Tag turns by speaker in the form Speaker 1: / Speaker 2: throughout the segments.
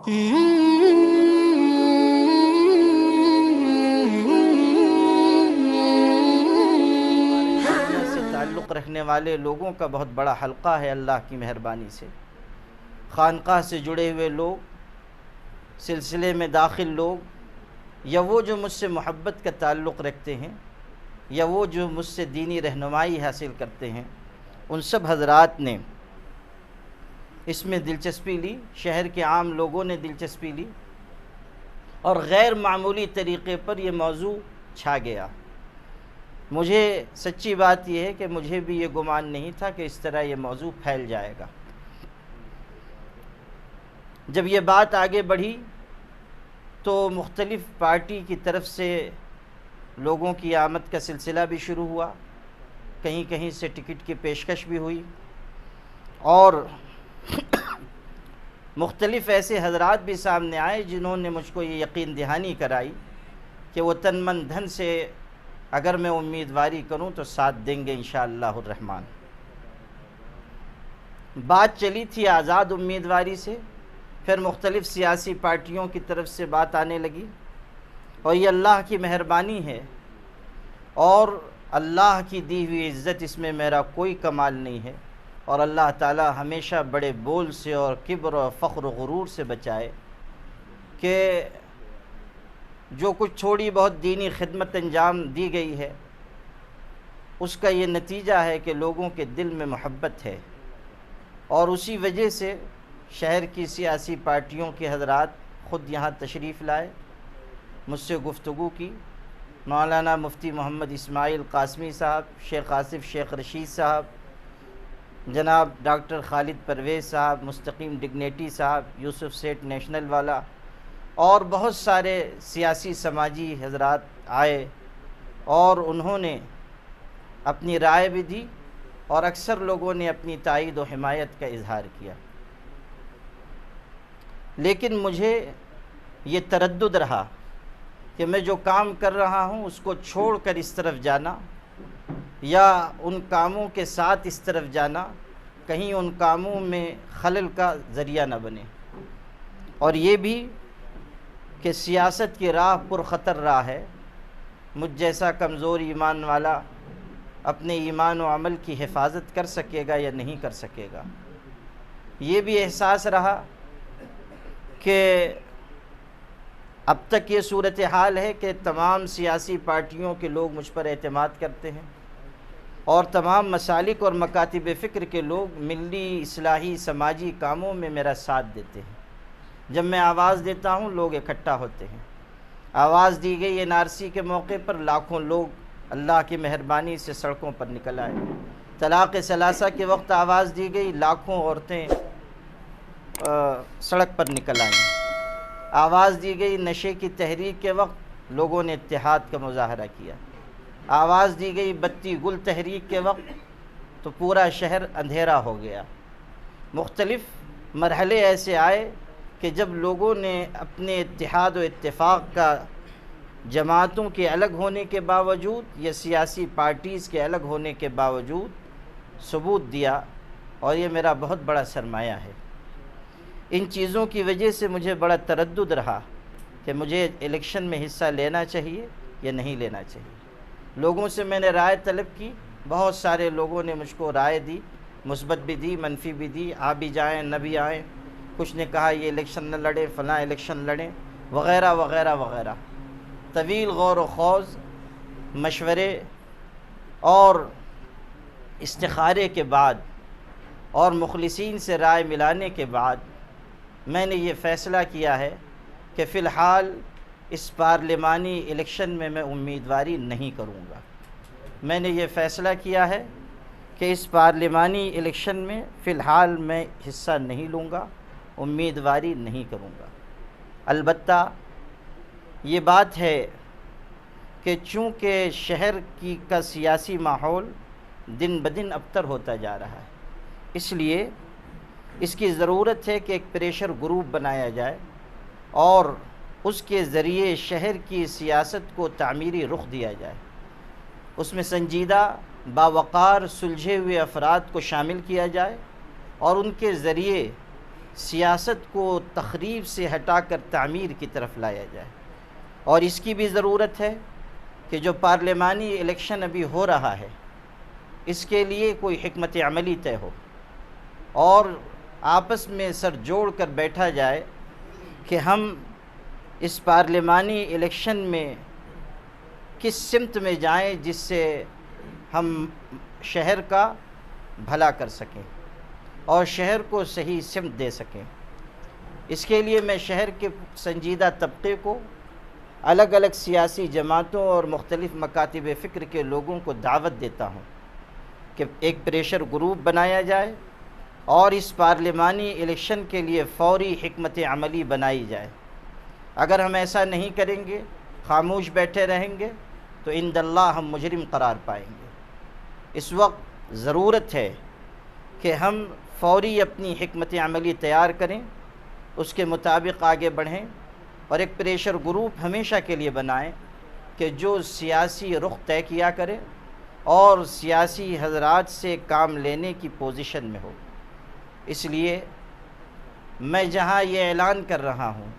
Speaker 1: دنیا سے تعلق رکھنے والے لوگوں کا بہت بڑا حلقہ ہے اللہ کی مہربانی سے. خانقاہ سے جڑے ہوئے لوگ، سلسلے میں داخل لوگ، یا وہ جو مجھ سے محبت کا تعلق رکھتے ہیں، یا وہ جو مجھ سے دینی رہنمائی حاصل کرتے ہیں، ان سب حضرات نے اس میں دلچسپی لی. شہر کے عام لوگوں نے دلچسپی لی اور غیر معمولی طریقے پر یہ موضوع چھا گیا. مجھے سچی بات یہ ہے کہ مجھے بھی یہ گمان نہیں تھا کہ اس طرح یہ موضوع پھیل جائے گا. جب یہ بات آگے بڑھی تو مختلف پارٹی کی طرف سے لوگوں کی آمد کا سلسلہ بھی شروع ہوا. کہیں کہیں سے ٹکٹ کی پیشکش بھی ہوئی اور مختلف ایسے حضرات بھی سامنے آئے جنہوں نے مجھ کو یہ یقین دہانی کرائی کہ وہ تن من دھن سے اگر میں امیدواری کروں تو ساتھ دیں گے انشاءاللہ الرحمن. بات چلی تھی آزاد امیدواری سے، پھر مختلف سیاسی پارٹیوں کی طرف سے بات آنے لگی، اور یہ اللہ کی مہربانی ہے اور اللہ کی دی ہوئی عزت، اس میں میرا کوئی کمال نہیں ہے، اور اللہ تعالی ہمیشہ بڑے بول سے اور کبر و فخر و غرور سے بچائے کہ جو کچھ تھوڑی بہت دینی خدمت انجام دی گئی ہے اس کا یہ نتیجہ ہے کہ لوگوں کے دل میں محبت ہے. اور اسی وجہ سے شہر کی سیاسی پارٹیوں کے حضرات خود یہاں تشریف لائے، مجھ سے گفتگو کی. مولانا مفتی محمد اسماعیل قاسمی صاحب، شیخ آصف شیخ رشید صاحب، جناب ڈاکٹر خالد پرویز صاحب، مستقیم ڈگنیٹی صاحب، یوسف سیٹ نیشنل والا، اور بہت سارے سیاسی سماجی حضرات آئے اور انہوں نے اپنی رائے بھی دی اور اکثر لوگوں نے اپنی تائید و حمایت کا اظہار کیا. لیکن مجھے یہ تردد رہا کہ میں جو کام کر رہا ہوں اس کو چھوڑ کر اس طرف جانا یا ان کاموں کے ساتھ اس طرف جانا کہیں ان کاموں میں خلل کا ذریعہ نہ بنے، اور یہ بھی کہ سیاست کی راہ پرخطر راہ ہے. مجھ جیسا کمزور ایمان والا اپنے ایمان و عمل کی حفاظت کر سکے گا یا نہیں کر سکے گا. یہ بھی احساس رہا کہ اب تک یہ صورتحال ہے کہ تمام سیاسی پارٹیوں کے لوگ مجھ پر اعتماد کرتے ہیں اور تمام مسالک اور مکاتب فکر کے لوگ ملی اصلاحی سماجی کاموں میں میرا ساتھ دیتے ہیں. جب میں آواز دیتا ہوں لوگ اکٹھا ہوتے ہیں. آواز دی گئی این آر سی کے موقع پر لاکھوں لوگ اللہ کی مہربانی سے سڑکوں پر نکل آئے. طلاق ثلاثہ کے وقت آواز دی گئی، لاکھوں عورتیں سڑک پر نکل آئیں. آواز دی گئی نشے کی تحریک کے وقت، لوگوں نے اتحاد کا مظاہرہ کیا. آواز دی گئی بتی گل تحریک کے وقت تو پورا شہر اندھیرا ہو گیا. مختلف مرحلے ایسے آئے کہ جب لوگوں نے اپنے اتحاد و اتفاق کا جماعتوں کے الگ ہونے کے باوجود یا سیاسی پارٹیز کے الگ ہونے کے باوجود ثبوت دیا، اور یہ میرا بہت بڑا سرمایہ ہے. ان چیزوں کی وجہ سے مجھے بڑا تردد رہا کہ مجھے الیکشن میں حصہ لینا چاہیے یا نہیں لینا چاہیے. لوگوں سے میں نے رائے طلب کی، بہت سارے لوگوں نے مجھ کو رائے دی، مثبت بھی دی، منفی بھی دی، آ بھی جائیں نہ بھی آئیں. کچھ نے کہا یہ الیکشن نہ لڑیں، فلاں الیکشن لڑیں، وغیرہ وغیرہ وغیرہ. طویل غور و خوض، مشورے اور استخارے کے بعد اور مخلصین سے رائے ملانے کے بعد میں نے یہ فیصلہ کیا ہے کہ فی الحال اس پارلیمانی الیکشن میں میں امیدواری نہیں کروں گا. میں نے یہ فیصلہ کیا ہے کہ اس پارلیمانی الیکشن میں فی الحال میں حصہ نہیں لوں گا، امیدواری نہیں کروں گا. البتہ یہ بات ہے کہ چونکہ شہر کا سیاسی ماحول دن بدن ابتر ہوتا جا رہا ہے، اس لیے اس کی ضرورت ہے کہ ایک پریشر گروپ بنایا جائے اور اس کے ذریعے شہر کی سیاست کو تعمیری رخ دیا جائے. اس میں سنجیدہ باوقار سلجھے ہوئے افراد کو شامل کیا جائے اور ان کے ذریعے سیاست کو تخریب سے ہٹا کر تعمیر کی طرف لایا جائے، اور اس کی بھی ضرورت ہے کہ جو پارلیمانی الیکشن ابھی ہو رہا ہے اس کے لیے کوئی حکمت عملی طے ہو اور آپس میں سر جوڑ کر بیٹھا جائے کہ ہم اس پارلیمانی الیکشن میں کس سمت میں جائیں جس سے ہم شہر کا بھلا کر سکیں اور شہر کو صحیح سمت دے سکیں۔ اس کے لیے میں شہر کے سنجیدہ طبقے کو، الگ الگ سیاسی جماعتوں اور مختلف مکاتب فکر کے لوگوں کو دعوت دیتا ہوں کہ ایک پریشر گروپ بنایا جائے اور اس پارلیمانی الیکشن کے لیے فوری حکمت عملی بنائی جائے۔ اگر ہم ایسا نہیں کریں گے، خاموش بیٹھے رہیں گے، تو عند اللہ ہم مجرم قرار پائیں گے۔ اس وقت ضرورت ہے کہ ہم فوری اپنی حکمت عملی تیار کریں، اس کے مطابق آگے بڑھیں اور ایک پریشر گروپ ہمیشہ کے لیے بنائیں کہ جو سیاسی رخ طے کیا کرے اور سیاسی حضرات سے کام لینے کی پوزیشن میں ہو۔ اس لیے میں جہاں یہ اعلان کر رہا ہوں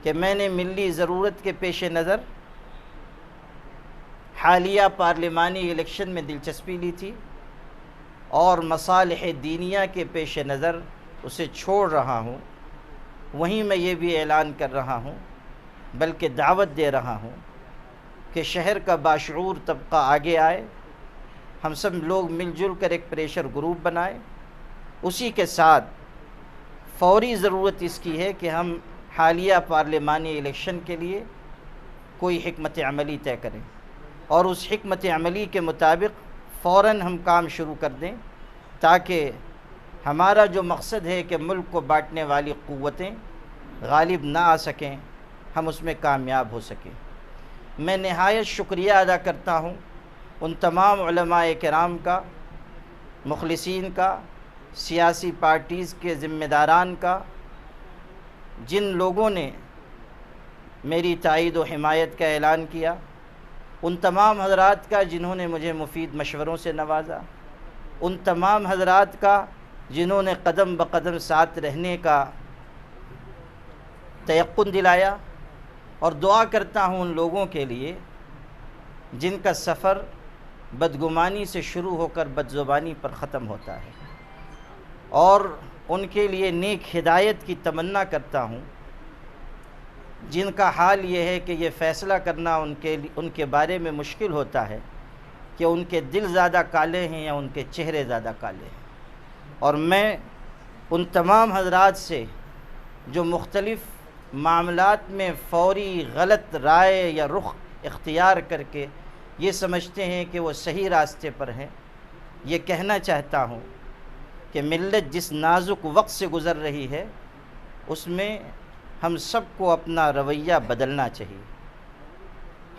Speaker 1: کہ میں نے ملی ضرورت کے پیش نظر حالیہ پارلیمانی الیکشن میں دلچسپی لی تھی اور مصالح دینیہ کے پیش نظر اسے چھوڑ رہا ہوں، وہیں میں یہ بھی اعلان کر رہا ہوں بلکہ دعوت دے رہا ہوں کہ شہر کا باشعور طبقہ آگے آئے، ہم سب لوگ مل جل کر ایک پریشر گروپ بنائیں۔ اسی کے ساتھ فوری ضرورت اس کی ہے کہ ہم حالیہ پارلیمانی الیکشن کے لیے کوئی حکمت عملی طے کریں اور اس حکمت عملی کے مطابق فوراً ہم کام شروع کر دیں تاکہ ہمارا جو مقصد ہے کہ ملک کو بانٹنے والی قوتیں غالب نہ آ سکیں، ہم اس میں کامیاب ہو سکیں۔ میں نہایت شکریہ ادا کرتا ہوں ان تمام علماء کرام کا، مخلصین کا، سیاسی پارٹیز کے ذمہ داران کا، جن لوگوں نے میری تائید و حمایت کا اعلان کیا، ان تمام حضرات کا جنہوں نے مجھے مفید مشوروں سے نوازا، ان تمام حضرات کا جنہوں نے قدم بقدم ساتھ رہنے کا تیقن دلایا، اور دعا کرتا ہوں ان لوگوں کے لیے جن کا سفر بدگمانی سے شروع ہو کر بدزبانی پر ختم ہوتا ہے، اور ان کے لیے نیک ہدایت کی تمنا کرتا ہوں جن کا حال یہ ہے کہ یہ فیصلہ کرنا ان کے بارے میں مشکل ہوتا ہے کہ ان کے دل زیادہ کالے ہیں یا ان کے چہرے زیادہ کالے ہیں۔ اور میں ان تمام حضرات سے جو مختلف معاملات میں فوری غلط رائے یا رخ اختیار کر کے یہ سمجھتے ہیں کہ وہ صحیح راستے پر ہیں، یہ کہنا چاہتا ہوں کہ ملت جس نازک وقت سے گزر رہی ہے اس میں ہم سب کو اپنا رویہ بدلنا چاہیے۔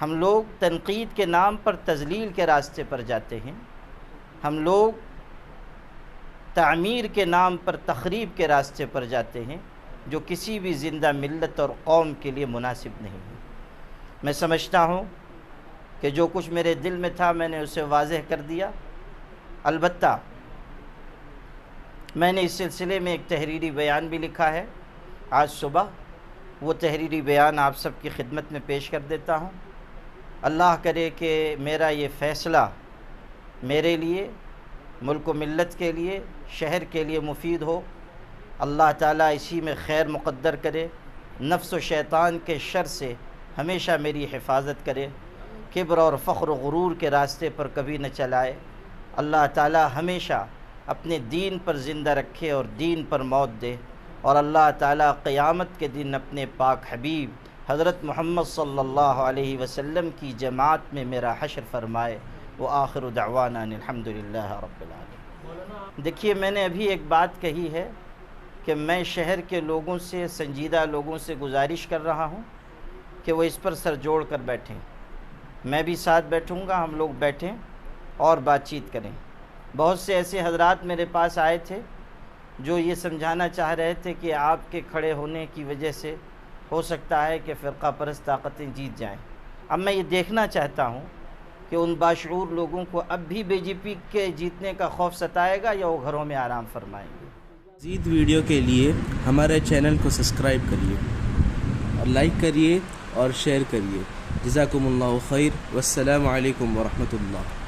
Speaker 1: ہم لوگ تنقید کے نام پر تذلیل کے راستے پر جاتے ہیں، ہم لوگ تعمیر کے نام پر تخریب کے راستے پر جاتے ہیں، جو کسی بھی زندہ ملت اور قوم کے لیے مناسب نہیں ہے۔ میں سمجھتا ہوں کہ جو کچھ میرے دل میں تھا میں نے اسے واضح کر دیا۔ البتہ میں نے اس سلسلے میں ایک تحریری بیان بھی لکھا ہے، آج صبح وہ تحریری بیان آپ سب کی خدمت میں پیش کر دیتا ہوں۔ اللہ کرے کہ میرا یہ فیصلہ میرے لیے، ملک و ملت کے لیے، شہر کے لیے مفید ہو۔ اللہ تعالیٰ اسی میں خیر مقدر کرے، نفس و شیطان کے شر سے ہمیشہ میری حفاظت کرے، کبر اور فخر و غرور کے راستے پر کبھی نہ چلائے۔ اللہ تعالیٰ ہمیشہ اپنے دین پر زندہ رکھے اور دین پر موت دے، اور اللہ تعالیٰ قیامت کے دن اپنے پاک حبیب حضرت محمد صلی اللہ علیہ وسلم کی جماعت میں میرا حشر فرمائے۔ وآخر دعوانا ان الحمدللہ رب العالمین۔ دیکھیے، میں نے ابھی ایک بات کہی ہے کہ میں شہر کے لوگوں سے، سنجیدہ لوگوں سے گزارش کر رہا ہوں کہ وہ اس پر سر جوڑ کر بیٹھیں۔ میں بھی ساتھ بیٹھوں گا، ہم لوگ بیٹھیں اور بات چیت کریں۔ بہت سے ایسے حضرات میرے پاس آئے تھے جو یہ سمجھانا چاہ رہے تھے کہ آپ کے کھڑے ہونے کی وجہ سے ہو سکتا ہے کہ فرقہ پرست طاقتیں جیت جائیں۔ اب میں یہ دیکھنا چاہتا ہوں کہ ان باشعور لوگوں کو اب بھی بی جے پی کے جیتنے کا خوف ستائے گا یا وہ گھروں میں آرام فرمائیں گے۔
Speaker 2: مزید ویڈیو کے لیے ہمارے چینل کو سبسکرائب کریے اور لائک کریے اور شیئر کریے۔ جزاکم اللہ خیر، والسلام علیکم ورحمۃ اللہ۔